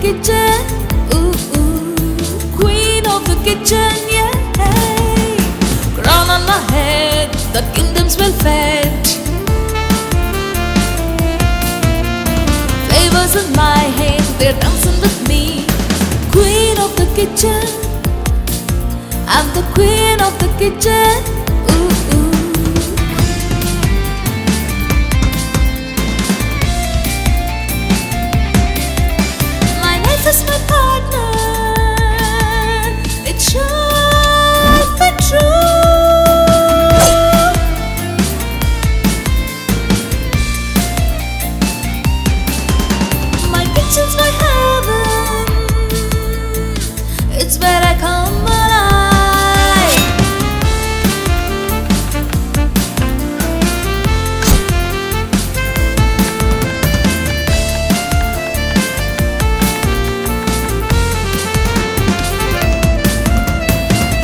kitchen. Ooh, ooh. Queen of the kitchen, yeah. Crown on my head, the kingdoms will fed. Flavors in my hand, they're dancing with me. Queen of the kitchen, I'm the queen of the kitchen. Ooh, ooh. My life is my partner, it should be true. My kitchen's my heaven, it's where I come alive.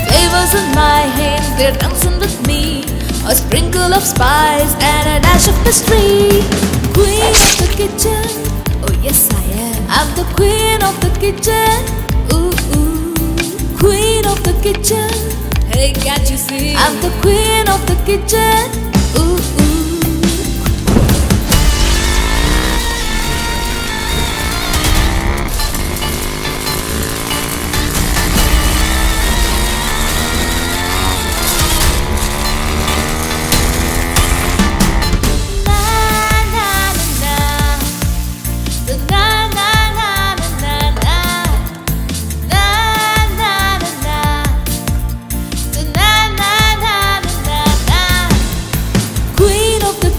Flavors in my hand, they're dancing with me. A sprinkle of spice and a dash of mystery. Queen of the kitchen, oh yes I am. I'm the queen of the kitchen. Ooh, ooh. Queen of the kitchen. Hey, can't you see? I'm the queen of the kitchen. Ooh, ooh.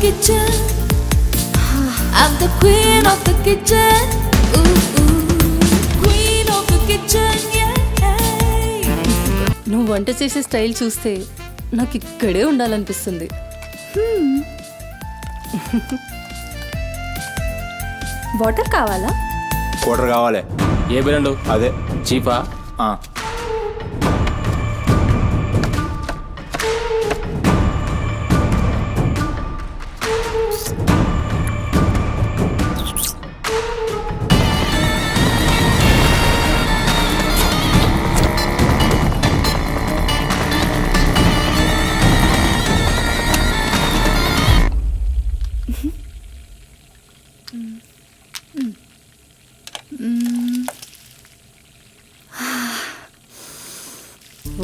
Kitchen. I'm the queen of the kitchen. Ooh, ooh. Queen of the kitchen, yeah. నువ్వు వంట చేసే style చూస్తే నాకు ఇక్కడే ఉండాలనిపిస్తుంది. Water కావాలా? Quarter కావాలి. ఏ brand? అదే చీపా?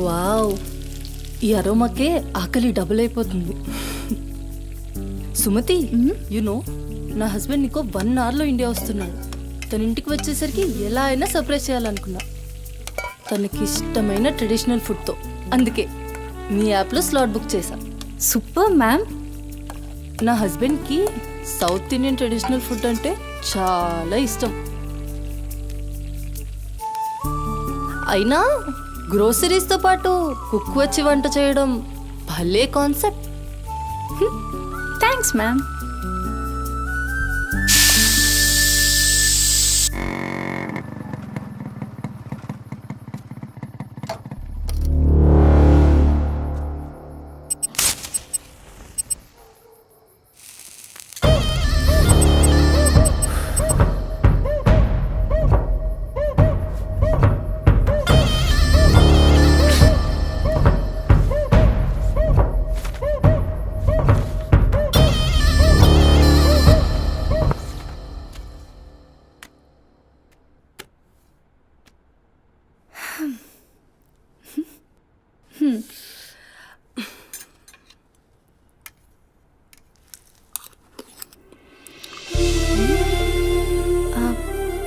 Wow, ఈ అరోమాకే ఆకలి డబుల్ అయిపోతుంది. సుమతి, నో నా హస్బెండ్ నీకో 1 అవర్లో ఇండియా వస్తున్నాడు. తన ఇంటికి వచ్చేసరికి ఎలా అయినా సర్ప్రైజ్ చేయాలనుకున్నా, తనకి ఇష్టమైన ట్రెడిషనల్ ఫుడ్తో. అందుకే మీ యాప్లో స్లాట్ బుక్ చేశా. Super ma'am. నా హస్బెండ్కి సౌత్ ఇండియన్ ట్రెడిషనల్ ఫుడ్ అంటే చాలా ఇష్టం. అయినా గ్రోసరీస్తో పాటు కుక్ వచ్చి వంట చేయడం భలే కాన్సెప్ట్. Thanks ma'am.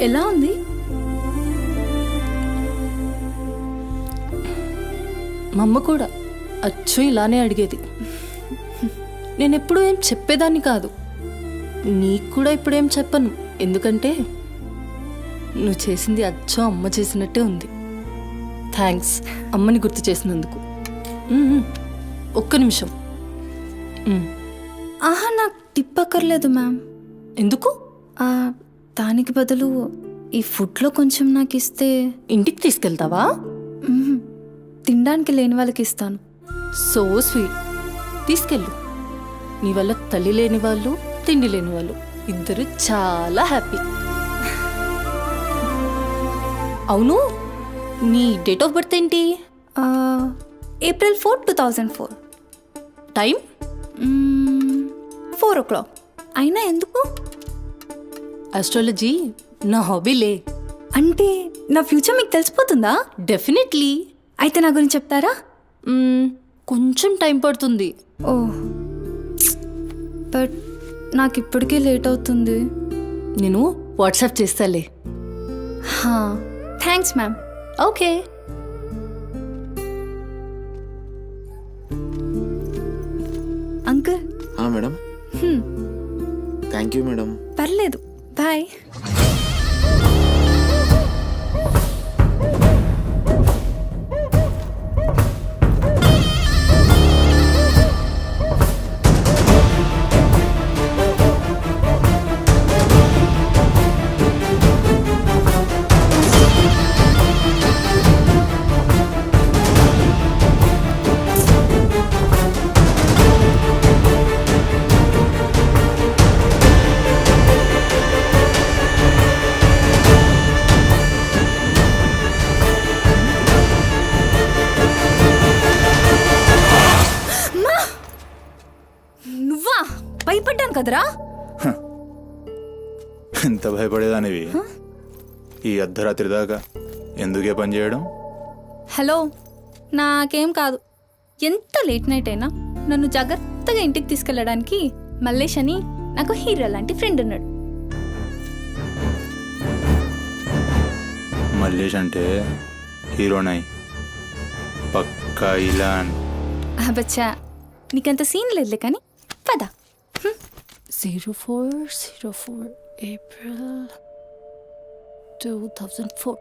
ఎలా ఉంది? మా అమ్మ కూడా అచ్చు ఇలానే అడిగేది. నేను ఎప్పుడూ ఏం చెప్పేదాన్ని కాదు, నీకు కూడా ఇప్పుడేం చెప్పను. ఎందుకంటే నువ్వు చేసింది అచ్చు అమ్మ చేసినట్టే ఉంది. థ్యాంక్స్ అమ్మని గుర్తు చేసినందుకు. ఒక్క నిమిషం. ఆహా, నాకు టిప్ అక్కర్లేదు మ్యామ్. ఎందుకు? దానికి బదులు ఈ ఫుడ్లో కొంచెం నాకు ఇస్తే. ఇంటికి తీసుకెళ్తావా? తినడానికి లేని వాళ్ళకి ఇస్తాను. So sweet. తీసుకెళ్ళు. నీ వల్ల తల్లి లేని వాళ్ళు, తిండి లేని వాళ్ళు ఇద్దరు చాలా హ్యాపీ. అవును, నీ డేట్ ఆఫ్ బర్త్ ఏంటి? April 4, 2004. టైం? 4 o'clock. అయినా ఎందుకు? ఆస్ట్రాలజీ నా హాబీలే. అంటే నా ఫ్యూచర్ మీకు తెలిసిపోతుందా? డెఫినెట్లీ. అయితే నా గురించి చెప్తారా? కొంచెం టైం పడుతుంది. ఓ, బట్ నాకు ఇప్పటికే లేట్ అవుతుంది. నేను వాట్సాప్ చేస్తాలే. Thanks ma'am. Okay. Uncle. Madam. Thank you madam. పర్లేదు, బాయ్. నువ్వా? భయపడ్డాను కదరా. ఎంత భయపడేదానివి ఈ అర్ధరాత్రి దాకా? ఎందుకే పని చేయడం? హలో, నాకేం కాదు. ఎంత లేట్ నైట్ అయినా నన్ను జాగ్రత్తగా ఇంటికి తీసుకెళ్ళడానికి మల్లేష్ అని నాకు హీరో లాంటి ఫ్రెండ్ ఉన్నాడు. మల్లేష్ అంటే హీరోనై, పక్కా ఇలాన్. బచ్చా, నీకంత సీన్ లేదులే కానీ పద. 0404 April 2004.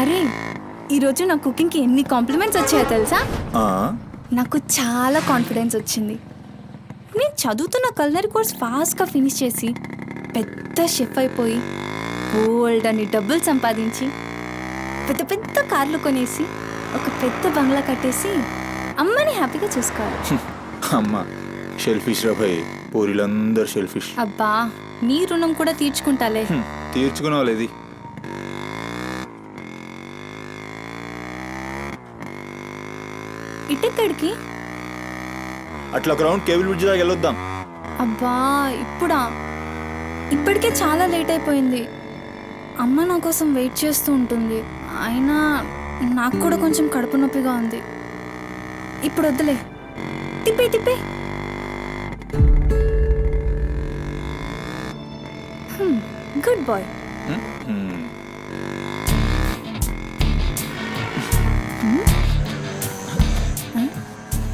అరే, ఈరోజు నా కుకింగ్కి ఎన్ని కాంప్లిమెంట్స్ వచ్చాయో తెలుసా? నాకు చాలా కాన్ఫిడెన్స్ వచ్చింది. నేను చదువుతున్న కల్నరీ కోర్స్ ఫాస్ట్గా ఫినిష్ చేసి పెద్ద షెఫ్ అయిపోయి బోల్డ్ అని డబ్బులు సంపాదించి పెద్ద పెద్ద కార్లు కొనేసి ఒక పెద్ద బంగ్లా కట్టేసి అమ్మని హ్యాపీగా చూసుకోవాలి. అమ్మ షెల్ఫిష్ రాబాయి, పూరిలందరూ షెల్ఫిష్. అబ్బా, నీ రుణం కూడా తీర్చుకుంటాలే. తీర్చుకునేవాళ్ళేది. ఇటెక్కడికి? అట్లా గ్రౌండ్ కేబుల్ బ్రిడ్జ్ దాకా వెళ్ళొద్దాం. అబ్బా, ఇప్పుడా? ఇప్పటికే చాలా లేట్ అయిపోయింది. అమ్మ నా కోసం వెయిట్ చేస్తూ ఉంటుంది. అయినా నాకు కూడా కొంచెం కడుపు నొప్పిగా ఉంది. ఇప్పుడు వద్దులే, తిప్పే తిప్పే. Good boy.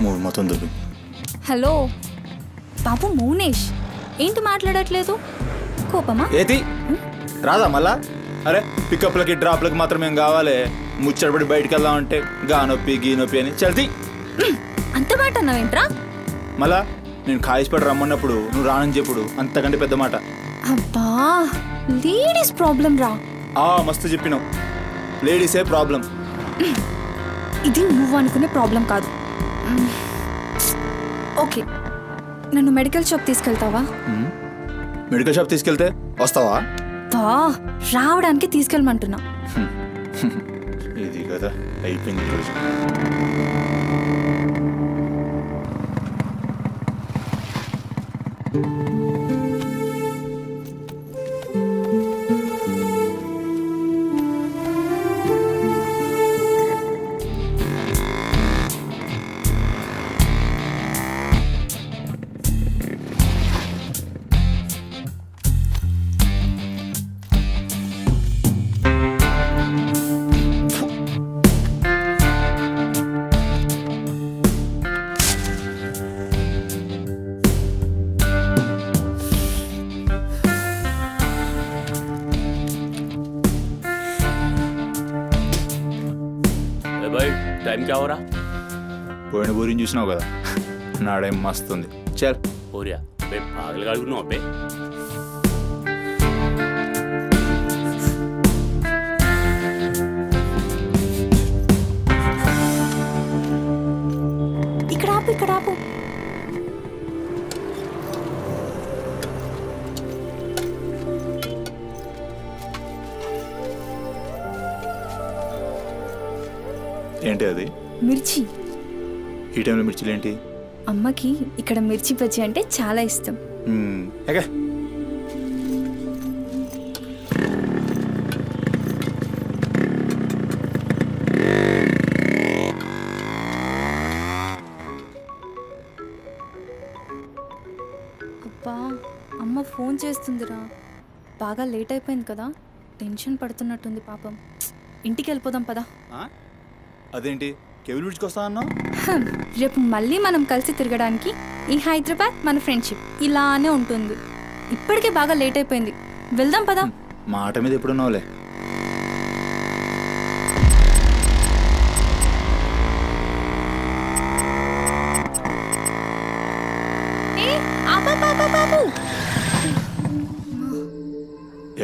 మూడు మొత్తం దుబ్బి. హలో బాబు మౌనేష్, ఏంటి మాట్లాడట్లేదు? కోపమా? ఏది రాదా మళ్ళా? అరే పికప్లకి డ్రాప్లకి మాత్రం ఏం కావాలి? ముచ్చటపడి బయటికి వెళ్దామంటే గా నొప్పి గీ నొప్పి అని చల్తీ. అంత మాట అన్నావేంట్రా? మళ్ళా నేను కాయిస్పడి రమ్మన్నప్పుడు నువ్వు రానని చెప్పుడు అంతకంటే పెద్ద మాట. అబ్బా, లేడీస్ ప్రాబ్లం రా. మస్తు చెప్పినావు, లేడీసే ప్రాబ్లం. ఇది నువ్వు అనుకునే ప్రాబ్లం కాదు. ఓకే, నన్ను మెడికల్ షాప్ తీసుకెళ్తావా? మెడికల్ షాప్ తీసుకెళ్తే వస్తావా? రావడానికి తీసుకెళ్ళమంటున్నా. ఇది కదా అయిపోయింది రోజు. भाई टाइम क्या हो रहा? పోయిన బూరిని చూసినావు కదా నాడేం మస్తుంది చల్ ఓరియా అబ్బే పాగలు కడుగున్నావు అబ్బే. ఇక్కడ ఆపు, ఇక్కడ ఆపు. ఏంటి అది మిర్చి. ఈ టైంలో మిర్చిలు ఏంటి అమ్మకి ఇక్కడ మిర్చి బజ్జీ అంటే చాలా ఇష్టం. ఎగా అబ్బా, అమ్మ ఫోన్ చేస్తుందిరా. బాగా లేట్ అయిపోయింది కదా, టెన్షన్ పడుతున్నట్టుంది పాపం. ఇంటికి వెళ్ళిపోదాం పదా. అదేంటి కేబుల్ బ్రిడ్జ్కి వస్తా అన్నా రేపు మళ్ళీ మనం కలిసి తిరగడానికి ఈ హైదరాబాద్ మన ఫ్రెండ్షిప్ ఇలానే ఉంటుంది. ఇప్పటికే బాగా లేట్ అయిపోయింది, వెళ్దాం పదా. మాట మీద ఎప్పుడున్నావులే.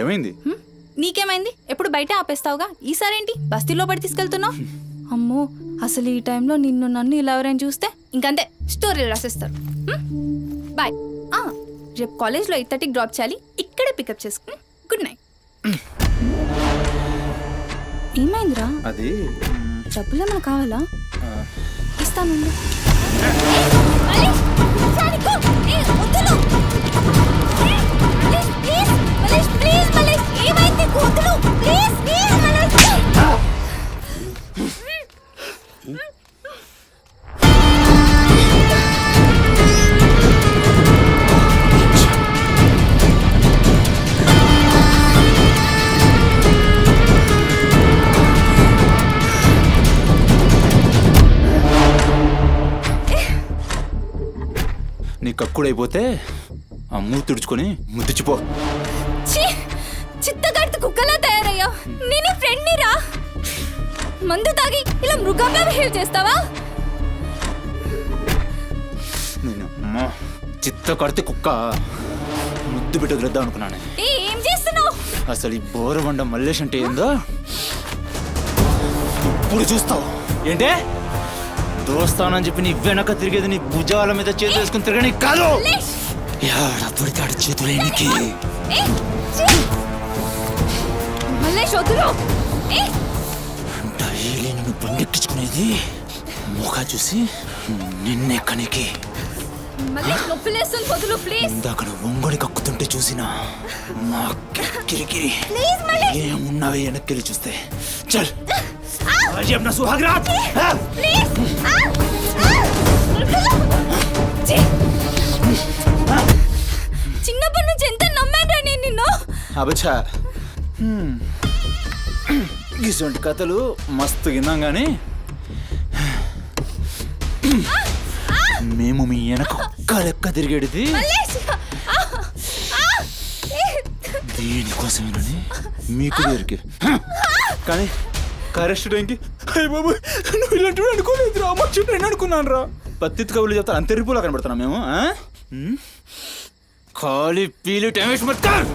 ఏమైంది నీకేమైంది? ఎప్పుడు బయట ఆపేస్తావుగా, ఈసారేంటి బస్తీలో పడి తీసుకెళ్తున్నావు? అమ్మో, అసలు ఈ టైంలో నిన్ను నన్ను ఇలా ఎవరైనా చూస్తే ఇంకంతే, స్టోరీలు రాసేస్తారు. బాయ్. రేపు కాలేజ్లో 8:30కి డ్రాప్ చేయాలి, ఇక్కడే పికప్ చేసుకుని. Good night. ఏమైందిరా? అది డబ్బులు ఏమైనా కావాలా? ఇస్తాను. నీ కక్కుడైపోతే ఆ మూతి తుడుచుకొని ముద్దుచిపో. చిత్తగడితే కుక్కలా తయారయ్యా. నేను ఫ్రెండ్ రా. మందు తాగి ఇలా మృగంగా బిహేవ్ చేస్తావా? నేను చిత్త కడితే కుక్క ముద్దు పెట్టి వదిలేద్దాం అనుకున్నాను. ఏం చేస్తున్నావు? అసలు ఈ బోరబండ మల్లేష్ అంటే ఏందో ఇప్పుడు చూస్తావు. ఏంటే దోస్తానని చెప్పి నీ వెనక తిరిగేది నీ భుజాల మీద చేతులు వేసుకుని తిరగని కాదు. పడితాడు చేతులేనికి. డైలీ నిన్ను బండెక్కించుకునేది ముఖ చూసి నిన్నెక్కనికి. ఇందాక ఒంగడి కక్కుతుంటే చూసినా మా కిరికిరి ఏమున్నావే వెనక్కి చూస్తే. చల్ अपना सुहाग रात చిన్నప్పటి నుంచి ఎంత నమ్మాను నేను నిన్ను. అబచ్చా ఇటువంటి కథలు మస్తు విన్నాం కానీ మేము మీ వెనక ఒక్క లెక్క తిరిగేది దేనికోసమేనని మీకు దొరికి. కానీ కరెస్ట్ టైంకి అయ్య బాబు నువ్వు ఇలాంటి అనుకోలేదు రా, మంచి ట్రైన్ అనుకున్నాను రా. పత్తిత్ కబులు చెప్తాను అంత రిపోలా కనబడుతున్నాం మేము. ఖాళీ పీలి టైం వేస్ట్ మత్ కర్.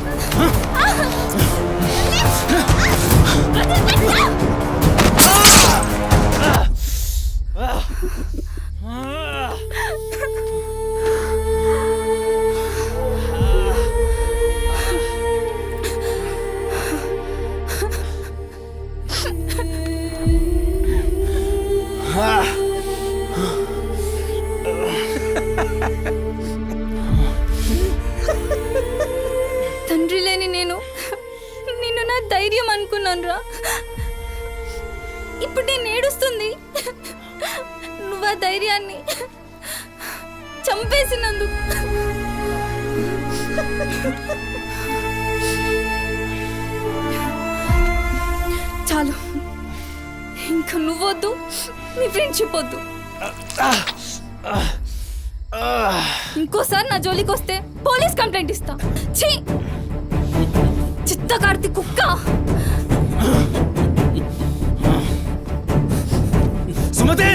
తండ్రి లేని నేను నిన్ను నా ధైర్యం అనుకున్నాను రా. ఇప్పుడు నేను ఏడుస్తుంది. నువ్వు ఆ ధైర్యాన్ని చంపేసినందుకు. చాలు, ఇంకా నువ్వొద్దు, నీ ఫ్రెండ్షిప్ వద్దు. ఇంకోసారి నా జోలికి వస్తే పోలీస్ కంప్లైంట్ ఇస్తా. ఛీ, చిత్తకార్తి కుక్క. సుమతి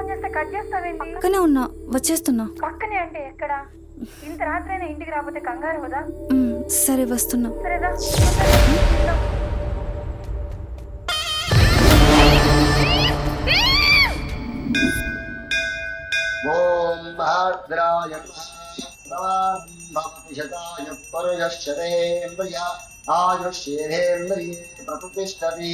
ఫోన్ చేస్తే కట్ చేస్తావేంటి? పక్కనే ఉన్నా, వచ్చేస్తున్నా. పక్కనే అంటే ఎక్కడ? ఇంత రాత్రైనా ఇంటికి రాకపోతే కంగారు కదా? సరే వస్తున్నా. సరేదా? ఓం భద్రాయ భవతి శతాయ పరుయశ్చరేంద్రియ ఆయుష్యేంద్రియే ప్రతిష్టతి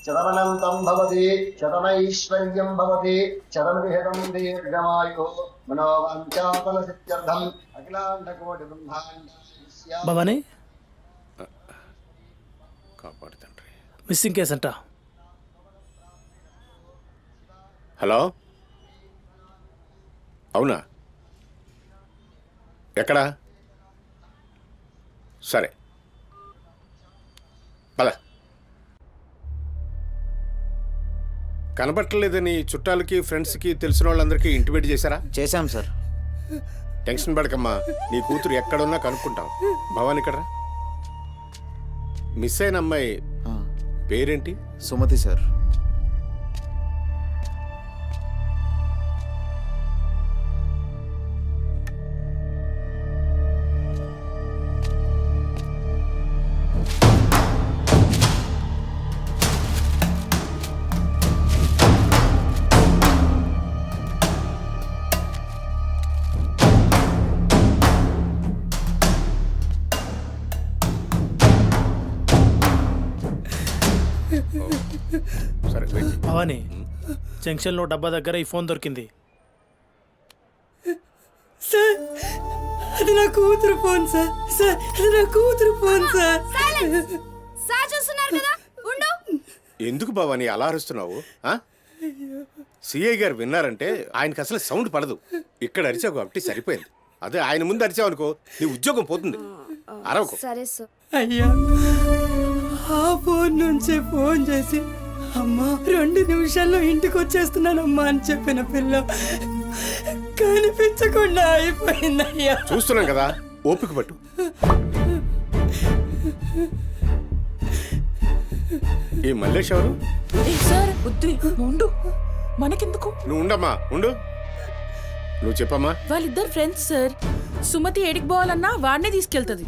శతమనంతం భవతి శతమైశ్వర్యం భవతి శతమృహదం దీర్ఘమాయు మనోవాంఛాఫల సిద్ధ్యర్థం అఖిలాండకోటి బ్రహ్మాండ భవానీ కాపాడు తండ్రి. మిస్సింగ్ కేసు అంట. హలో, అవునా? ఎక్కడా? సరే పద. కనబట్టలేదని చుట్టాలకి ఫ్రెండ్స్కి తెలిసిన వాళ్ళందరికీ ఇంటిమేట్ చేశారా? చేశాం సార్. టెన్షన్ పడకమ్మా, నీ కూతురు ఎక్కడున్నా కనుక్కుంటాం. భవాని ఇక్కడ మిస్ అయిన అమ్మాయి పేరేంటి? సుమతి సార్. సరే వెయిట్. భవానీ, జంక్షన్లో డబ్బా దగ్గర ఈ ఫోన్ దొరికింది. సార్, అది నా కూతురు ఫోన్ సార్. సార్, అది నా కూతురు ఫోన్ సార్. సార్ చూస్తున్నారు కదా, ఉండు. ఎందుకు భవాని అలా అరుస్తున్నావు? సిఐ గారు విన్నారంటే ఆయనకి అసలు సౌండ్ పడదు. ఇక్కడ అరిచావు కాబట్టి సరిపోయింది. అదే ఆయన ముందు అరిచావు అనుకో, నీ ఉద్యోగం పోతుంది. అరవకు. సరే సార్. అయ్యా, ఆ ఫోన్ నుంచే ఫోన్ చేసి అమ్మా 2 నిమిషాల్లో ఇంటికి వచ్చేస్తున్నానమ్మా అని చెప్పిన పిల్ల కనిపించకుండా అయిపోయిందయ్యా. చూస్తున్నాం కదా, ఓపిక పట్టు. ఈ మల్లేష్ ఎవరు? సార్ వద్దు, ఉండు, మనకెందుకు? నువ్వు ఉండమ్మా, ఉండు. నువ్వు చెప్పమ్మా. వాళ్ళిద్దరు ఫ్రెండ్స్ సార్. సుమతి ఏడికి పోవాలన్నా వాడినే తీసుకెళ్తుంది.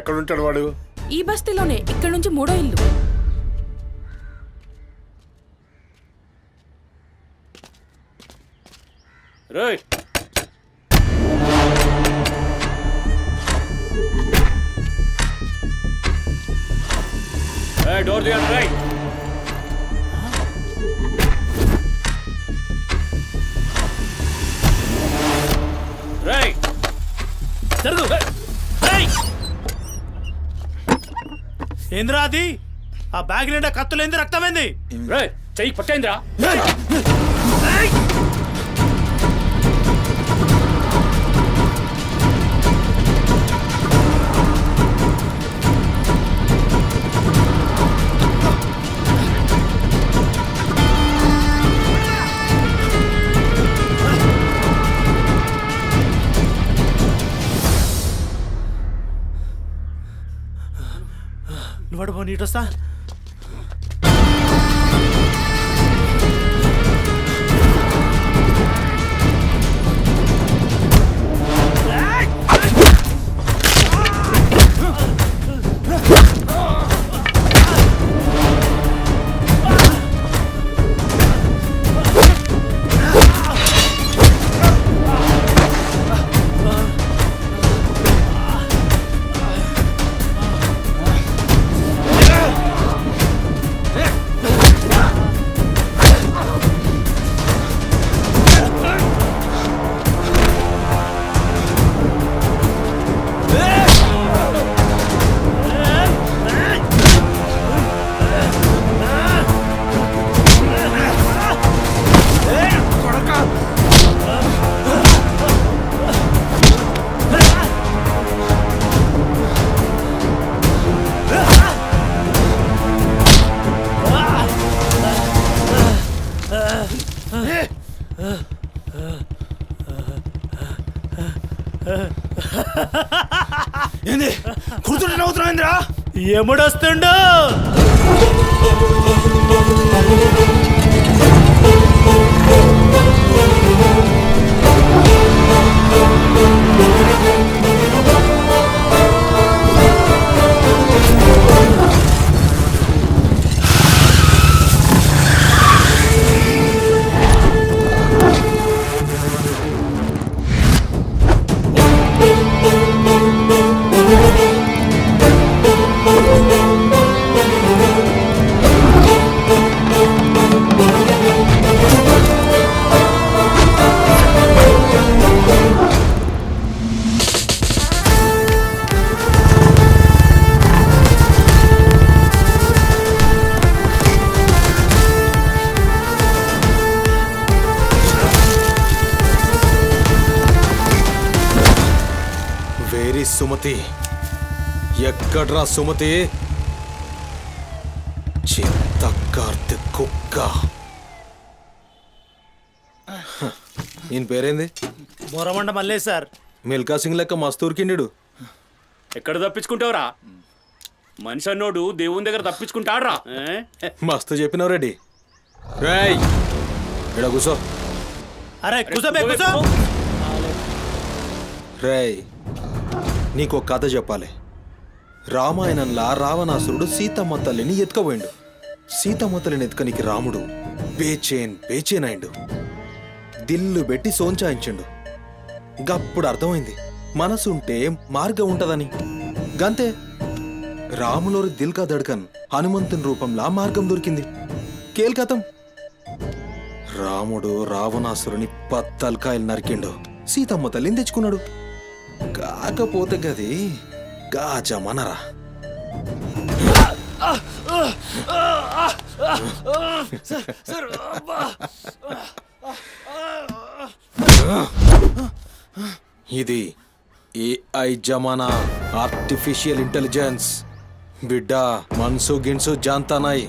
ఎక్కడుంటాడు వాడు? ఈ బస్తీలోనే, ఇక్కడ నుంచి 3వ ఇల్లు. రేయ్, డోర్ తీయండి. రైట్, రైట్, జరుగు. ఏంద్రా అది? ఆ బ్యాగ్ నిండా కత్తులేంది, రక్తమైంది? రేయ్, చెయ్యి పట్టేంద్రా. నువ్వు పో, నీటొస్తా. ఏంది కూర్చుంటే నవ్వుతున్నాయిందిరా? ఎముడొస్తుండు? సుమతి ఎక్కడ్రా సుమతి చిత్త కార్తె కుక్క ఈయన పేరేంది బొరమండ మల్లేష్ సార్. మిల్కా సింగ్ లెక్క మస్తూరికిండు. ఎక్కడ తప్పించుకుంటావురా? మనిషి అన్నోడు దేవుని దగ్గర తప్పించుకుంటాడ్రా. మస్తు చెప్పినావు రెడ్డి. రేయ్ ఇక్కడ కూసో. అరే కూసోబే కూసో. రేయ్ నీకు ఒక కథ చెప్పాలి. రామాయణంలా రావణాసురుడు సీతమ్మ తల్లిని ఎత్తుకపోయిండు. సీతమ్మ తల్లిని ఎత్తుకనికి రాముడు బేచేన్ అయిండు. దిల్లు పెట్టి సోంచాయించిండు. గప్పుడు అర్థమైంది మనసుంటే మార్గం ఉంటదని. గంతే రాములోరి దిల్ కా దడ్కన్ హనుమంతుని రూపంలా మార్గం దొరికింది. కేల్కతం రాముడు రావణాసురుని పత్తల్కాయలు నరికిండు. సీతమ్మ తల్లిని తెచ్చుకున్నాడు. కాకపోతే గది గాజమనరా. ఇది ఏఐ జమానా, ఆర్టిఫిషియల్ ఇంటెలిజెన్స్. బిడ్డ మనసు గిన్సు జాంతానాయ్.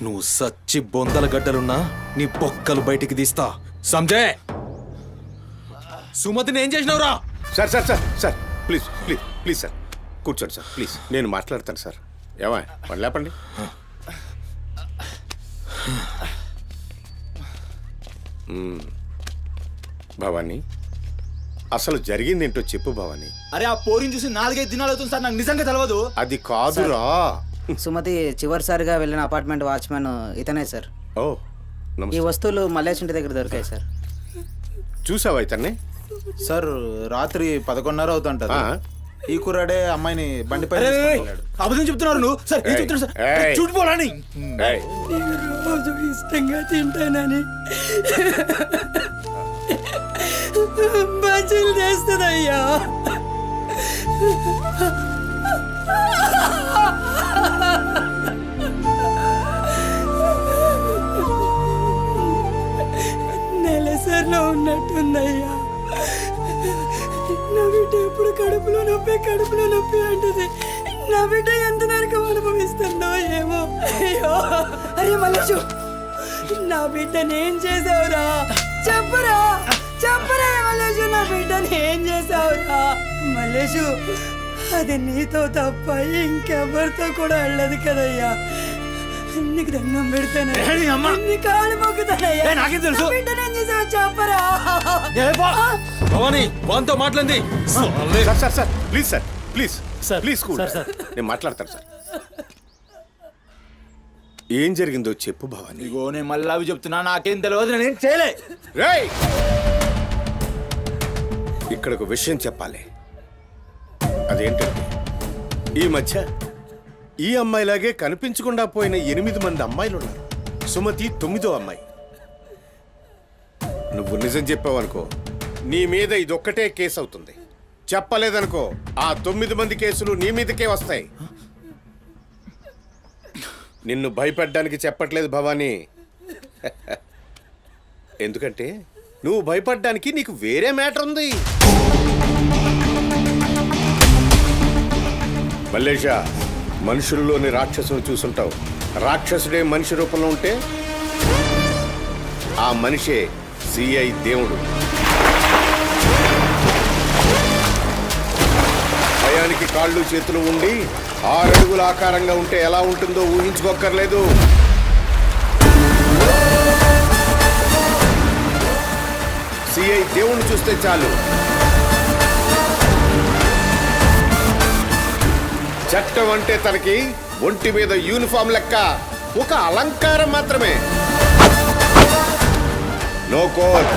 నువ్వు సచ్చి బొందల గడ్డలున్నా నీ పొక్కలు బయటికి తీస్తా. సంజయ్ సుమతిని ఏం చేసినావురా? Sir sir sir sir please please please sir కూర్చోండి సార్ ప్లీజ్. నేను మాట్లాడతాను సార్. ఏమా పని లేపండి. భవానీ అసలు జరిగిందేంటో చెప్పు భవానీ. అరే ఆ పోరిని చూసి 4-5 దినాలు అవుతుంది సార్. నాకు నిజంగా తెలియదు. అది కాదురా. సుమతి చివరిసారిగా వెళ్ళిన అపార్ట్మెంట్ వాచ్మెన్ ఇతనే సార్. ఓ ఈ నమస్తే. వస్తువులు మల్లేష్ ఇంటి దగ్గర దొరికాయి సార్. చూసావా ఇతన్ని? సార్ రాత్రి 11:30 అవుతుంటది. ఈ కుర్రాడే అమ్మాయిని బండిపై అబద్ధం చెప్తున్నారు నువ్వు. సార్ ఏం చెప్తున్నారు సార్? చూడిపోవాలని ఏయ్, నీకు రోజు ఇష్టంగా తింటానని బజ్జీలు చేస్తుందయ్యా. నెలసరిలో ఉన్నట్టుందయ్యా. నా బిడ్డ ఎప్పుడు కడుపులో నొప్పి అంటది. నా బిడ్డ ఎంత నరకం అనుభవిస్తుందో ఏమో. అయ్యో అరే మల్లేషు, నా బిడ్డని ఏం చేసావురా? చెప్పురా మల్లేషు, నా బిడ్డని ఏం చేసావురా? మల్లేషు, అది నీతో తప్ప ఇంకెవరితో కూడా వెళ్ళదు కదయ్యా. నీకు దండం పెడతాను, నీ కాళ్ళు మొక్కుతానయ్యా. నాకేం తెలుసు? బిడ్డని ఏం చేసావు చెప్పరా? భవానీ వాంతో మాట్లాడింది. Sir sir sir please sir please sir, please cool. Sir, sir. నేను మాట్లాడతాను సార్. ఏం జరిగిందో చెప్పు భవానీ. ఇగో నేను మళ్ళీ అవి చెప్తున్నా. నాకేం తెలియదు, నేనేం చేయలే. రేయ్ ఇక్కడ ఒక విషయం చెప్పాలి. అదేంటంటే ఈ మధ్య ఈ అమ్మాయిలాగే కనిపించకుండా పోయిన 8 మంది అమ్మాయిలు ఉన్నారు. సుమతి 9వ అమ్మాయి. నువ్వు నిజం చెప్పావనుకో నీ మీద ఇదొక్కటే కేసు అవుతుంది. చెప్పలేదనుకో ఆ 9 మంది కేసులు నీ మీదకే వస్తాయి. నిన్ను భయపడ్డానికి చెప్పట్లేదు భవానీ. ఎందుకంటే నువ్వు భయపడ్డానికి నీకు వేరే మ్యాటర్ ఉంది. మల్లేషా, మనుషుల్లోని రాక్షసుని చూసుంటావు. రాక్షసుడే మనిషి రూపంలో ఉంటే ఆ మనిషే సిఐ దేవుడు. భయానికి కాళ్ళు చేతులు ఉండి 6 అడుగుల ఆకారంగా ఉంటే ఎలా ఉంటుందో ఊహించుకోక్కర్లేదు. సిఐ దేవుణ్ణి చూస్తే చాలు చట్టం అంటే తనకి ఒంటి మీద యూనిఫామ్ లెక్క ఒక అలంకారం మాత్రమే. No court,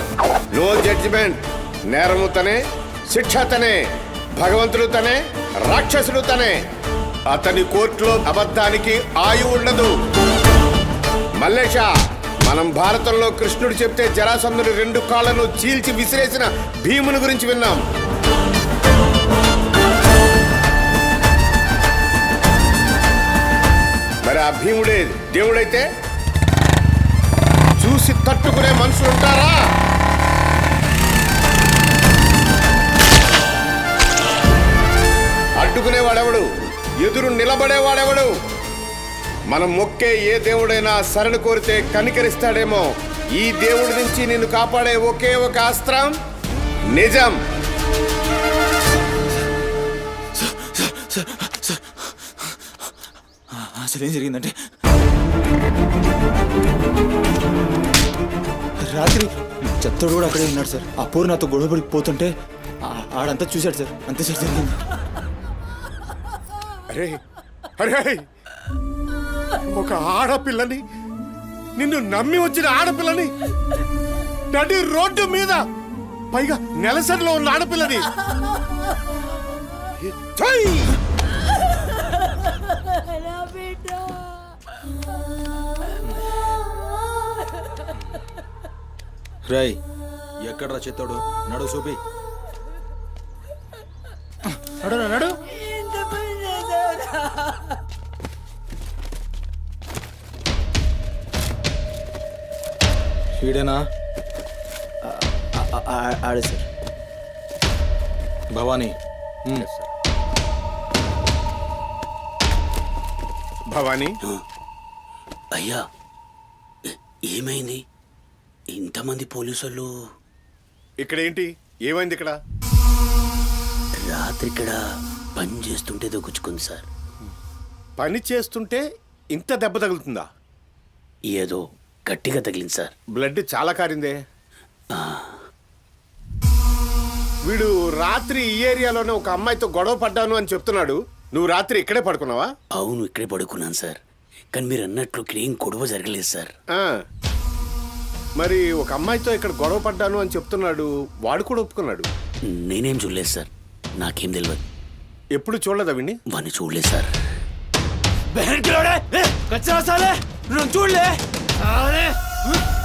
no judgement. నేరము తనే, శిక్ష తనే, భగవంతుడు తనే, రాక్షసుడు తనే. అతని కోర్టులో అబద్ధానికి ఆయువు ఉండదు. మల్లేష, మనం భారతంలో కృష్ణుడు చెప్తే జరాసంధుడి 2 కాళ్లను చీల్చి విసిరేసిన భీముని గురించి విన్నాం. మరి ఆ భీముడే దేవుడైతే చూసి తట్టుకునే మనుషులు ఉంటారా? వాడెవడు, ఎదురు నిలబడేవాడెవడు? మనం మొక్కే ఏ దేవుడైనా శరణు కోరితే కనికరిస్తాడేమో. ఈ దేవుడి నుంచి నిన్ను కాపాడే ఒకే ఒక అస్త్రం నిజం. అసలు ఏం జరిగిందంటే రాత్రి చెత్తోడు కూడా అక్కడే ఉన్నాడు సార్. ఆ పోరు నాతో గొడవపడి పోతుంటే ఆడంతా చూశాడు సార్. అంతే సార్ జరిగింది. అరే అరే, ఒక ఆడపిల్లని, నిన్ను నమ్మి వచ్చిన ఆడపిల్లని నడి రోడ్డు మీద, పైగా నెలసరిలో ఉన్న ఆడపిల్లని ఛై! రై ఎక్కడ్రా చెత్తోడు? నడు చూపి. నడు నడు. ఈడేనా? ఆడే సార్. భవానీ. భవానీ, అయ్యా ఏమైంది? ఇంతమంది పోలీసులు ఇక్కడ ఏంటి? ఏమైంది ఇక్కడ? రాత్రి ఇక్కడ పని చేస్తుంటే దొక్కుచుకుంది సార్. పని చేస్తుంటే ఇంత దెబ్బ తగులుతుందా? ఏదో గట్టిగా తగిలింది సార్. బ్లడ్ చాలా కారిందే. వీడు రాత్రి ఈ ఏరియాలోనే ఒక అమ్మాయితో గొడవ పడ్డాను అని చెప్తున్నాడు. నువ్వు రాత్రి ఇక్కడే పడుకున్నావా? అవును, ఇక్కడే పడుకున్నాను సార్. కానీ మీరు అన్నట్లు ఇక్కడ ఏం గొడవ జరగలేదు సార్. మరి ఒక అమ్మాయితో ఇక్కడ గొడవ పడ్డాను అని చెప్తున్నాడు, వాడు కూడా ఒప్పుకున్నాడు. నేనేం చూడలేదు సార్, నాకేం తెలియదు. ఎప్పుడు చూడలేదా విని? వాడిని చూడలేదు సార్. చూడలే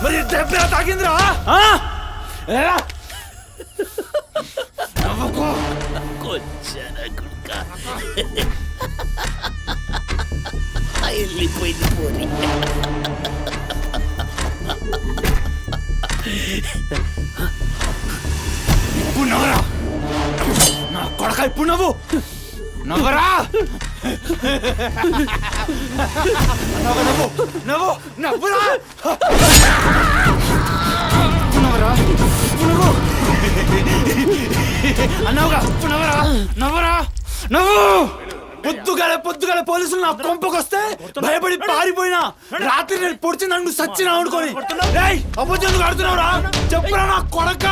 మరి దెబ్బ తాకిందిరా? వెళ్ళిపోయింది పోనీ. ఇప్పుడు నవ్వరా నా కొడక, ఇప్పుడు నవ్వు నవ్వరా. నవ్వు నవ్వు నవ్వురా. నవ్వరా నువ్వు అన్నావుగా. ఇప్పుడు నవ్వరా నవ్వరా నవ్వు. పొద్దుగాల పోలీసులు నా కొంపకొస్తే భయపడి పారిపోయినా, రాత్రి నేను పొడిచి నన్ను సచ్చినా అనుకోని అబద్ధం ఆడుతున్నావురా. చెప్పురా నా కొడక.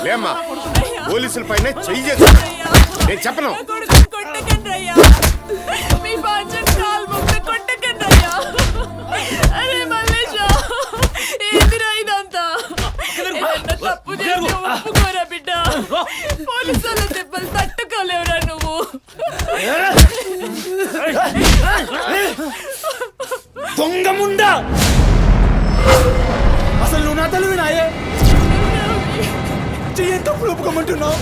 లేమ్మా, పోలీసుల పైన చెయ్యి. నేను చెప్పను. తప్పు చేసి ఒప్పుకోరా బిడ్డ. పోలీసుల దెబ్బలు తట్టుకోలేవురా నువ్వు. దొంగ ముండా, అసలు నువ్వు నా తల్లి నాయే. చెయ్యి తప్పులు ఒప్పుకోమంటున్నావు.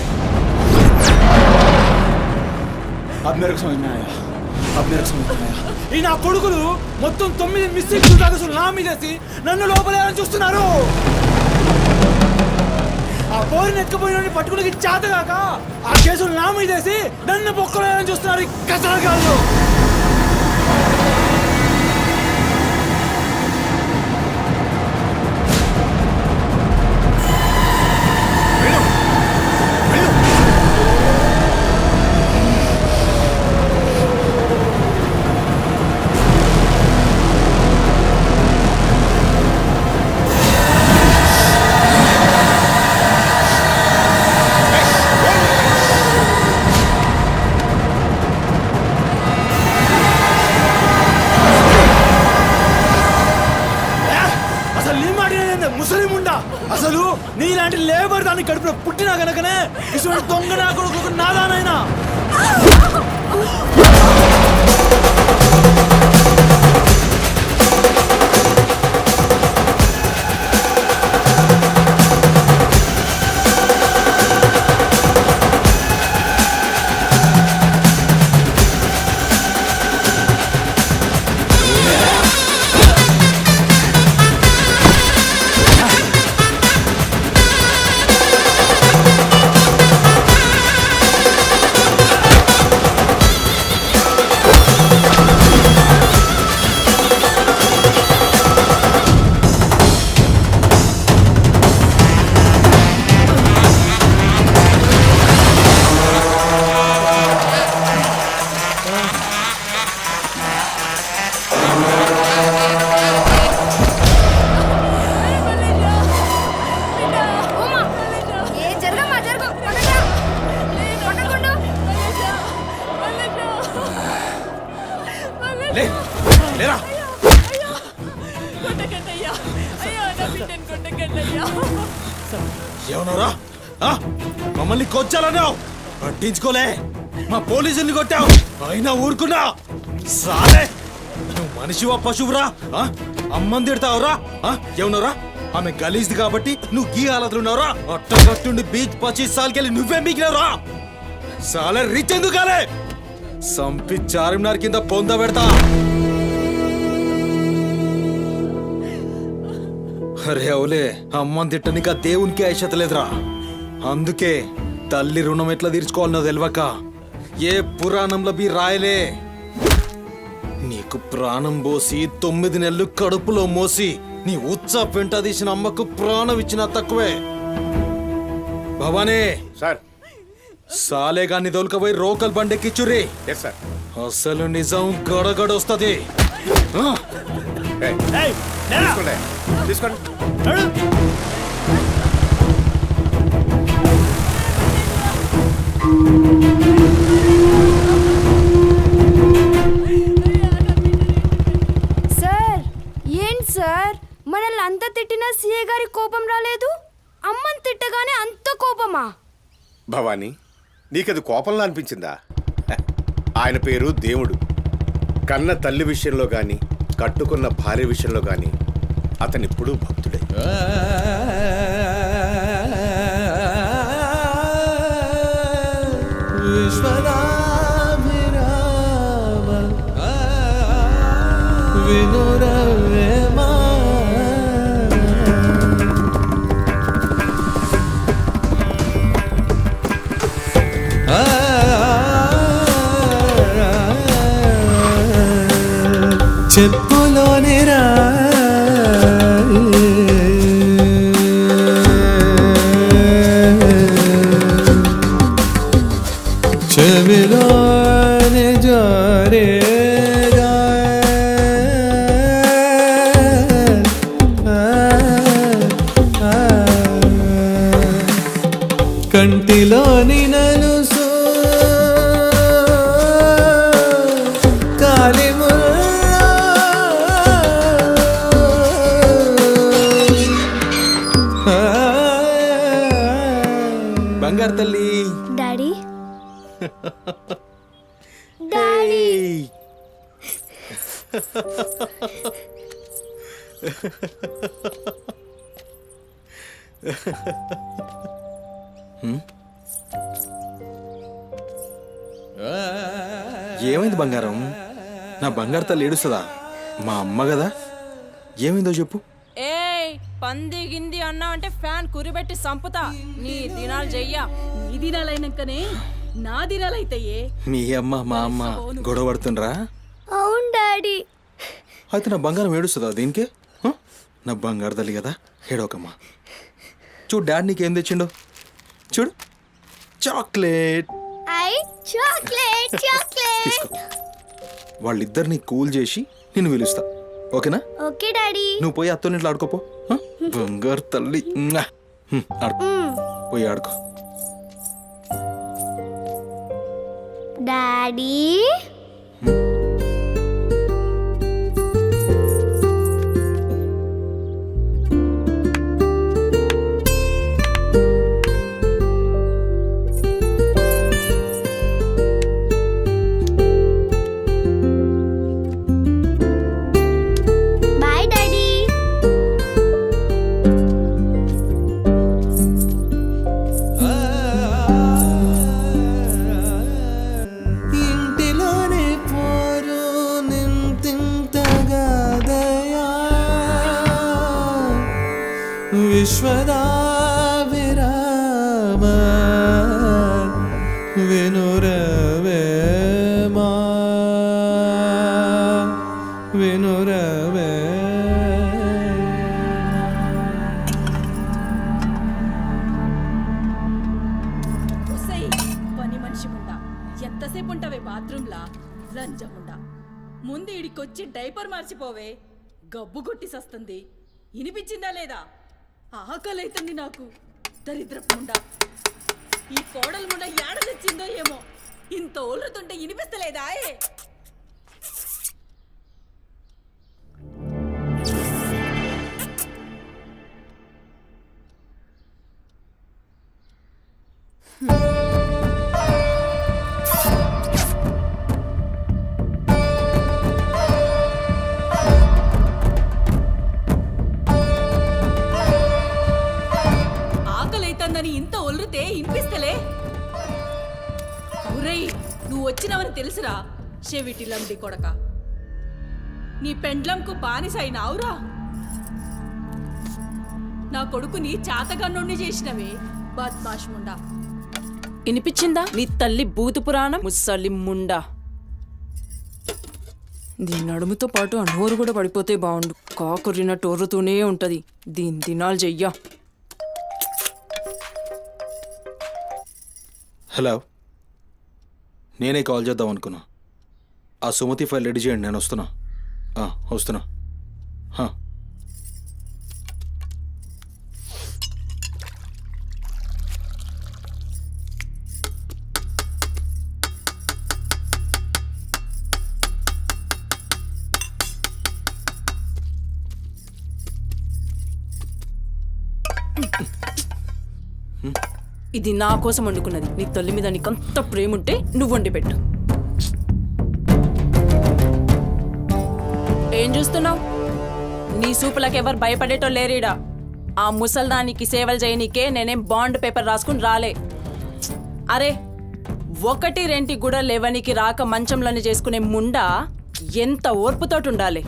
ఈ నా కొడుకులు మొత్తం 9 మిస్టేక్స్ కేసులు నా మీదేసి నన్ను లోపలేయాలని చూస్తున్నారు. ఆ పోరిని ఎత్తుకుపోయిన పట్టుకుని చేతగాక ఆ కేసులు నా మీదేసి నన్ను పొక్కలేయాలని చూస్తున్నారు ఈ కసరగాళ్ళు. అసలు నీలాంటి లేబర్ దాన్ని కడుపులో పుట్టినా గనకనే ఇటువంటి దొంగ నా కొడుకు నాదానైనా. లేరా ఏమన్నారా మమ్మల్ని కొచ్చాలన్నావు పట్టించుకోలే మా పోలీసుల్ని కొట్టావు అయినా ఊరుకున్నా సాలే నువ్వు మనిషివా పశువురా అమ్మని తిడతావురా ఏమన్నారా ఆమె గలీజ్ది కాబట్టి నువ్వు గీ హాలతులు ఉన్నావురా అట్టగట్టుండి బీచ్ 25 సార్కెళ్ళి నువ్వే మిగిలినవురా సాలే రిచ్ ఎందుకు కాలే సంపి చార్మినార్ కింద పొంద పెడతా అరే అవులే అమ్మని తిట్టనిక దేవునికి ఐషత లేదురా అందుకే తల్లి రుణం ఎట్లా తీర్చుకోవాలనో తెలియక ఏ పురాణంలో బి రాయలే నీకు ప్రాణం పోసి 9 నెలలు కడుపులో మోసి నీ ఉచ్చ పెంట తీసిన అమ్మకు ప్రాణం ఇచ్చినా తక్కువే భవానీ సార్ సాలేగాన్ని దొలకపోయి రోకల్ బండెక్కిచ్చుర్రి ఎస్ సార్ అసలు నిజం గడగడొస్తది తీసుకోండి తీసుకోండి సార్ ఏంటి సార్ మనల్ని అంత తిట్టినా సీఏ గారి కోపం రాలేదు అమ్మని తిట్టగానే అంత కోపమా? భవానీ నీకది కోపంలా అనిపించిందా ఆయన పేరు దేవుడు కన్న తల్లి విషయంలో గాని కట్టుకున్న భార్య విషయంలో గాని అతనిప్పుడు భక్తుడే చెప్పులోని రా చెవిలోని జారే కంటిలోని నలుసు బంగారు తల్లి డాడీ డాడీ ఏమైంది బంగారం నా బంగారు తల్లి ఏడుస్తుందా మా అమ్మ కదా ఏమైందో చెప్పు ఏయ్ పంది గింది అన్నా అంటే ఫ్యాన్ కురిబెట్టి సంపుతా నీ దినాలు చెయ్యా నీ దినాలైనాకనే నా దినాలైతాయే మీ అమ్మ మా అమ్మ గొడవ పడుతుండ్రా అవును డాడీ అయితే నా బంగారం ఏడుస్తుందా దీనికే నా బంగారు తల్లి కదా ఏడోకమ్మా చూడు డాడీ నీకేం తెచ్చిండు చూడు చాక్లెట్ చాక్లెట్ తీసుకో వాళ్ళిద్దరిని కూల్ చేసి నిన్ను పిలుస్తా ఓకేనా ఓకే డాడీ నువ్వు పోయి అత్తోనిట్లో ఆడుకోపో బంగారు తల్లి ఆడుకో పోయి ఆడుకో డాడీ విశ్వదా విరామ వినురవేమా వినురవే పని మనిషి ముండా ఎంతసేపు ఉంటావే బాత్రూంలా లంజముండా ముందు ఇడికొచ్చి డైపర్ మార్చిపోవే గబ్బు కొట్టి సస్తుంది వినిపించిందా లేదా ఆకలైతుంది నాకు దరిద్రపుండా ఈ కోడలు ముండా ఏడ తెచ్చిందో ఏమో ఇంత ఓలుతుంటే వినిపిస్తలేదా ఒరేయ్ నువ్వు వచ్చినవని తెలుసురా చెవిటిలండి కొడక. నీ పెండ్లంకు బానిసైనావురా. నా కొడుకుని చాతగన్నుణ్ణి చేసినవే బద్మాష్ ముండా. వినిపించిందా నీ తల్లి భూత పురాణం ముసలి ముండా? దీని నడుముతో పాటు ఆ నోరు కూడా పడిపోతే బాగుండు. కాకురినట్టు ఒర్రుతూనే ఉంటది. దీని దినాలు చెయ్యా. హలో, నేనే కాల్ చేద్దాం అనుకున్నా. ఆ సుమతి ఫైల్ రెడీ చేయండి, నేను వస్తున్నా. వస్తున్నా. ఇది నా కోసం వండుకున్నది. నీ తల్లి మీద నీకంత ప్రేమ ఉంటే నువ్వు వండి పెట్టు. ఏం చూస్తున్నావు? నీ సూపులకు ఎవరు భయపడేటో లేరీడా. ఆ ముసల్దానికి సేవలు చేయనీకే నేనేం బాండ్ పేపర్ రాసుకుని రాలే. అరే 1-2 కూడా లేవనికి రాక మంచంలోనే చేసుకునే ముండా ఎంత ఓర్పుతోటి ఉండాలి.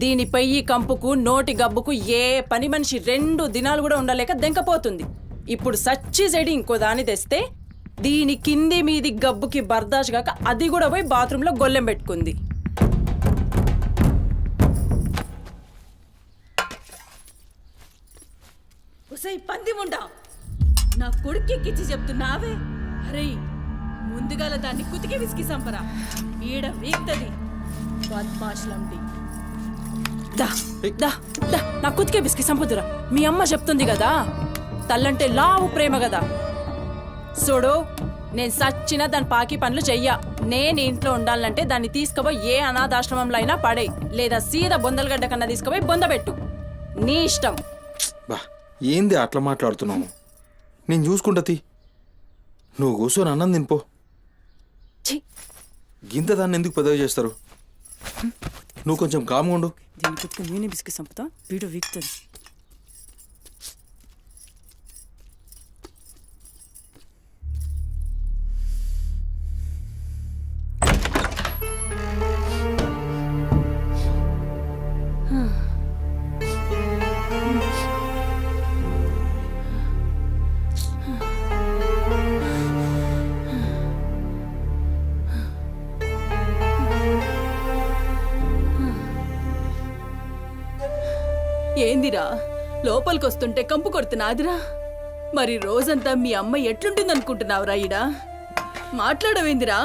దీనిపై ఈ కంపుకు నోటి గబ్బుకు ఏ పని మనిషి 2 దినాలు కూడా ఉండలేక దెంకపోతుంది. ఇప్పుడు సచ్చి చెడి ఇంకో దాన్ని తెస్తే దీని కింది మీది గబ్బుకి బర్దాష్ గాక అది కూడా పోయి బాత్రూంలో గొల్లెం పెట్టుకుంది. ఒసై పంది ముండా, నా కొడుకెక్కిచ్చి చెప్తున్నావే. అరే ముందుగాల దాన్ని కుతికి విసికి సంపరా. ఈడ వీక్తది బద్మాష్లండి. దా దా దా నా కుతికే బిస్కి సంపదురా. మీ అమ్మ చెప్తుంది కదా, తల్లంటే లావు ప్రేమ కదా. చూడు, నేను సచ్చిన దాని పాకి పనులు చెయ్యా. నేను ఇంట్లో ఉండాలంటే దాన్ని తీసుకుపోయి ఏ అనాథాశ్రమంలో అయినా పడేయి, లేదా సీదా బొందలగడ్డ కన్నా తీసుకుపోయి బొందబెట్టు. నీ ఇష్టం. బా, ఏంది అట్లా మాట్లాడుతున్నావు? నేను చూసుకుంటా. నువ్వు కూర్చొని అన్నం తినిపో. గింత దాన్ని ఎందుకు పెద్దగా చేస్తారు? నువ్వు కొంచెం కామ్గా ఉండు. దీని కుతికి నేనే బిస్కి సంపుతా. వీడు వీక్తుంది. ఏందిరా లోపలికి వస్తుంటే కంపు కొడుతున్నాదిరా? మరి రోజంతా మీ అమ్మ ఎట్లుంటుందనుకుంటున్నావురా? ఈడా మాట్లాడవేందిరా?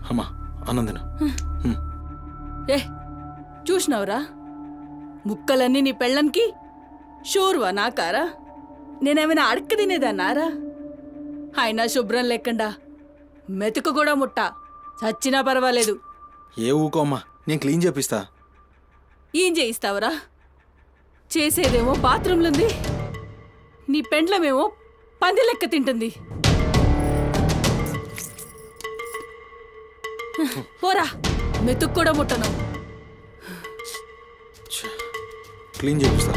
అమ్మా, ఆనందన ఏ చూసినావురా? ముక్కలన్నీ నీ పెళ్ళన్కి షూర్వా నాకారా? నేనేమైనా అడక్క తినేదన్నారా? అయినా శుభ్రం లేకుండా మెతుకు కూడా ముట్ట చచ్చినా పర్వాలేదు. ఏ ఊకోమ్మా, నేను క్లీన్ చేపిస్తా. ఏం చేయిస్తావురా? చేసేదేమో బాత్రూంలుంది, నీ పెండ్లమేమో పంది లెక్క తింటుంది. పోరా, మెతుకు కూడా ముట్టను. క్లీన్ చేపిస్తా.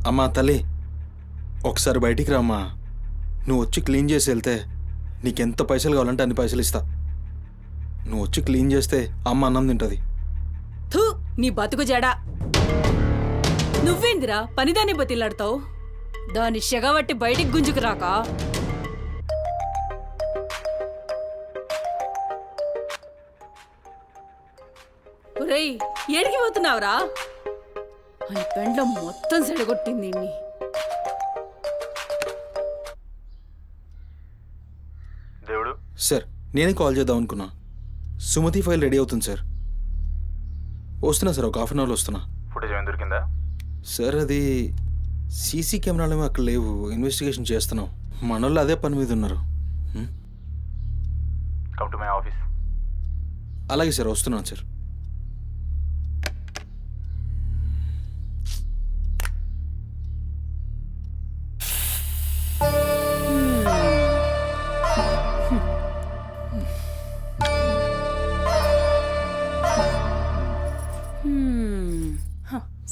అమ్మా తల్లి, ఒకసారి బయటికి రామ్మా. నువ్వు వచ్చి క్లీన్ చేసి వెళ్తే నీకెంత పైసలు కావాలంటే అన్ని పైసలు ఇస్తా. నువ్వు వచ్చి క్లీన్ చేస్తే అమ్మ అన్నం తింటుంది. థూ, నీ బతుకు జడా. నువ్వేందిరా పనిదాన్ని బతిలాడతావు? దాని షెగబట్టి బయటికి గుంజుకు రాక. ఒరేయ్, ఏడికి పోతున్నావురా? అని పెండ్లం మొత్తం సెడగొట్టింది. దేవుడు సార్, నేనే కాల్ చేద్దాం అనుకున్నా. సుమతి ఫైల్ రెడీ అవుతుంది సార్. వస్తున్నా సార్, ఒక హాఫ్ అన్ అవర్లో వస్తున్నా. ఫుటేజ్ ఏమైనా దొరికిందా సార్? అది సీసీ కెమెరాలు అక్కడ లేవు, ఇన్వెస్టిగేషన్ చేస్తున్నాం. మనోళ్ళు అదే పని మీద ఉన్నారు. Come to my office. అలాగే సార్, వస్తున్నాను సార్.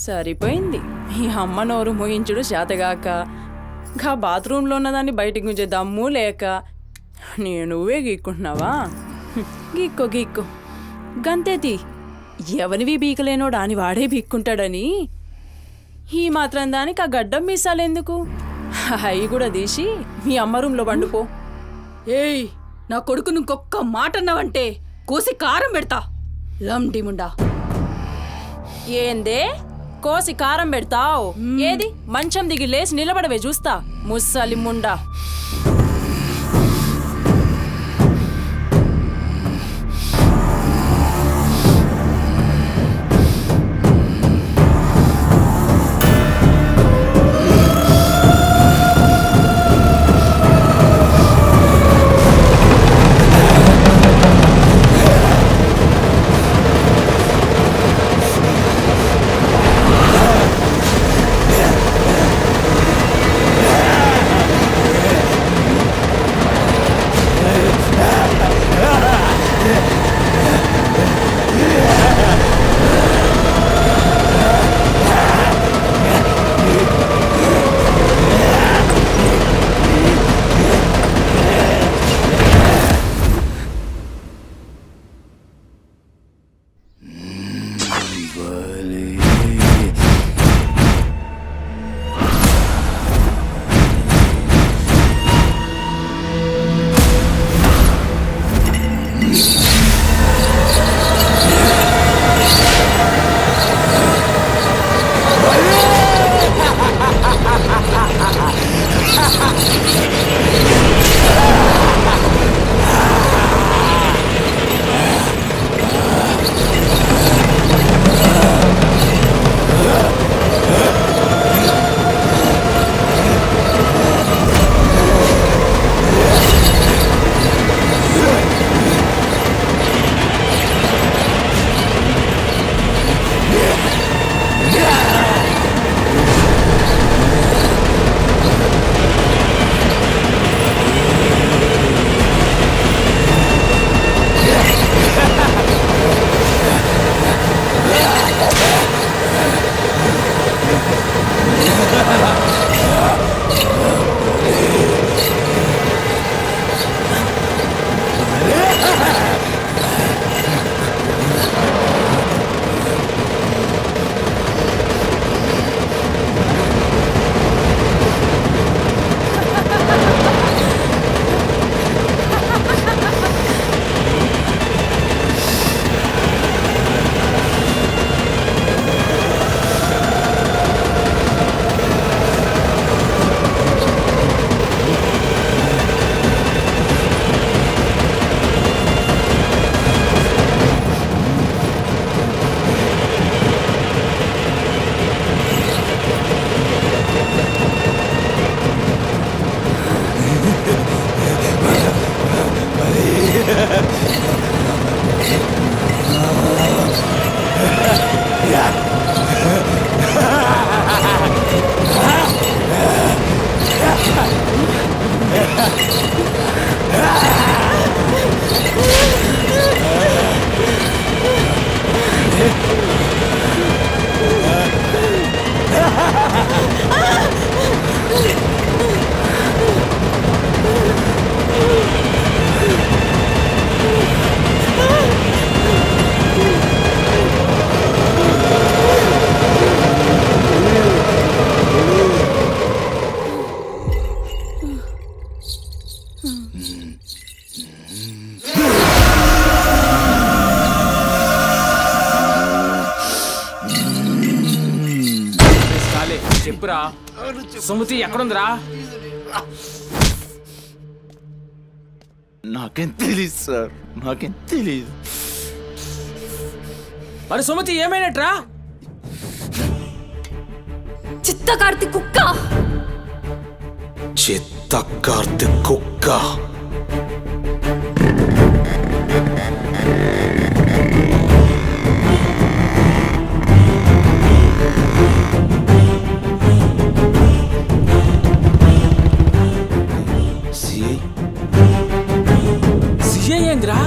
సరిపోయింది మీ అమ్మ నోరు మోయించుడు చేతగాక గా బాత్రూంలో ఉన్నదాన్ని బయటికి గుంజే దమ్ము లేక నువ్వే గీక్కుంటున్నావా? గీక్కో గీక్కో గంతేతి ఎవరివి బీకలేనోడు అని వాడే బీక్కుంటాడని ఈ మాత్రం దానికి ఆ గడ్డం మీసాలెందుకు? అవి కూడా తీసి మీ అమ్మ రూమ్లో వండుకో. ఏయ్ నా కొడుకు ఇంకొక్క మాట అన్నావంటే కోసి కారం పెడతా లండిముండా. ఏందే కోసి కారం పెడతావు? ఏది మంచం దిగి లేచి నిలబడవే చూస్తా ముస్సలి ముండా. చెప్పురా సుమతి ఎక్కడుందిరా? నాకేం తెలీదు సార్, నాకేం తెలీదు. మరి సుమతి ఏమైనట్రా? చిత్త కార్తీక్ కుక్క. చిత్త కార్తీక్ కుక్క. ఏంద్రా?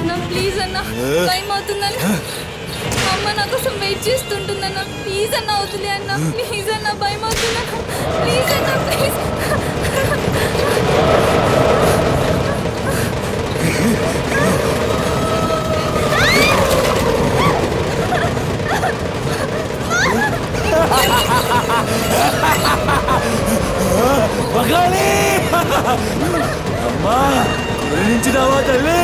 నా ప్లీజ్ అన్న టైం అవుతుందన్న అమ్మ నా కోసం వెయిట్ చేస్తుంటుందన్న ప్లీజ్ అన్న వదిలే అన్న ప్లీజ్ అన్న భయం అవుతుందన్న ప్లీజ్ అన్న ప్లీజ్ పగాలి అమ్మా గురించినావా తల్లి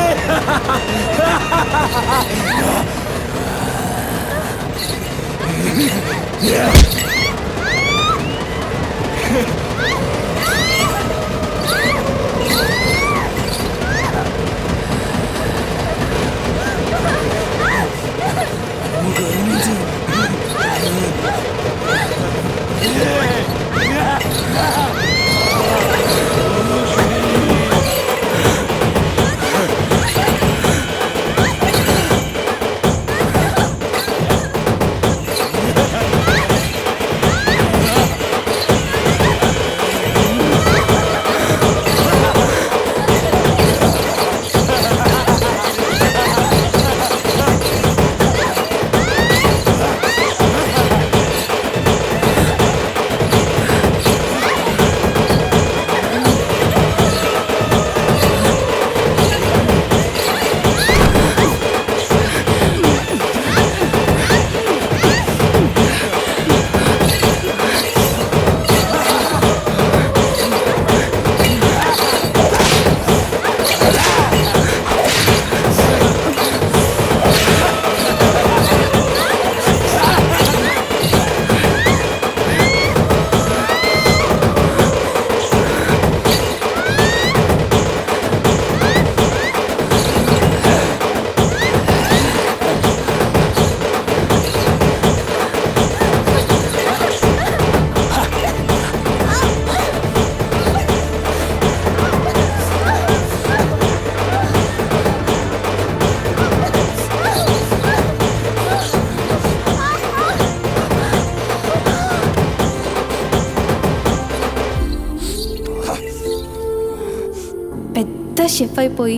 షెఫ్ అయిపోయి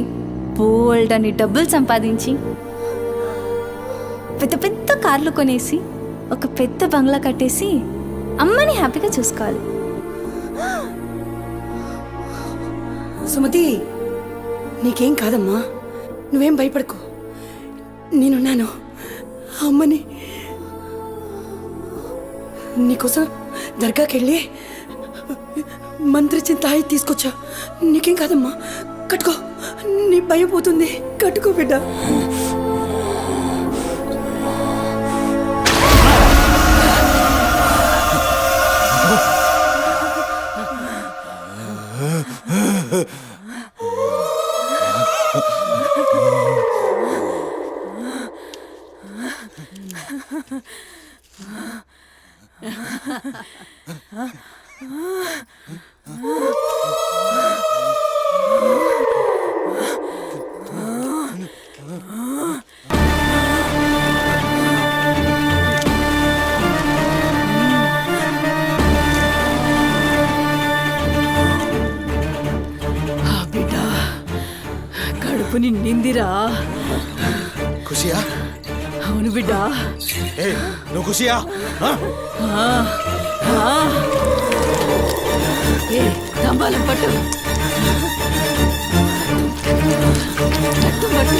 బోల్డ్ అని డబ్బులు సంపాదించి పెద్ద పెద్ద కార్లు కొనేసి ఒక పెద్ద బంగ్లా కట్టేసి అమ్మని హ్యాపీగా చూసుకోవాలి. సుమతి నీకేం కాదమ్మా, నువ్వేం భయపడకు, నేనున్నాను. అమ్మని నీకోసం దర్గాకెళ్ళి మంత్రిచ్చిన తాయి తీసుకొచ్చా. నీకేం కాదమ్మా, కట్టుకో, నీ భయం పోతుంది. కట్టుకో బిడ్డ. కడుపు నిండిందిరా. ఖుషియా? అవును బిడ్డా. నువ్వు ఖుషియా? తంబాలం పట్టు, పట్టు.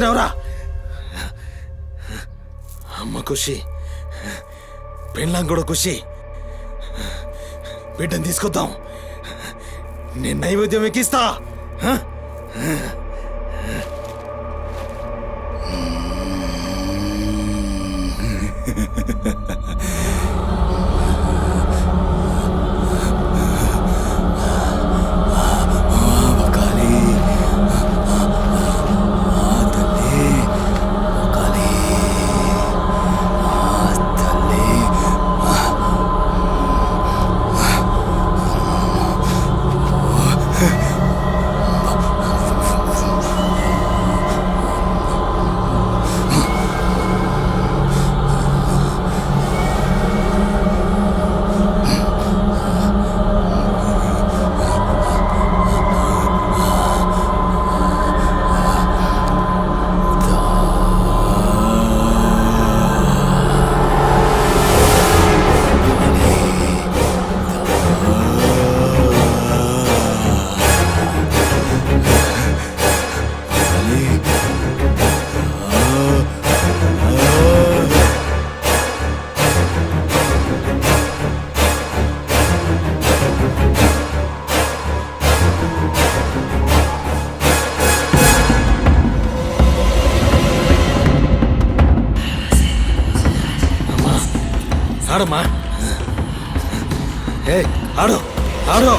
వచ్చినావురా అమ్మ ఖుషి పెళ్ళాం కూడా ఖుషి బిడ్డను తీసుకొద్దాం నేను నైవేద్యం ఎక్కిస్తా ఆడమ్మా ఏ ఆడు ఆడు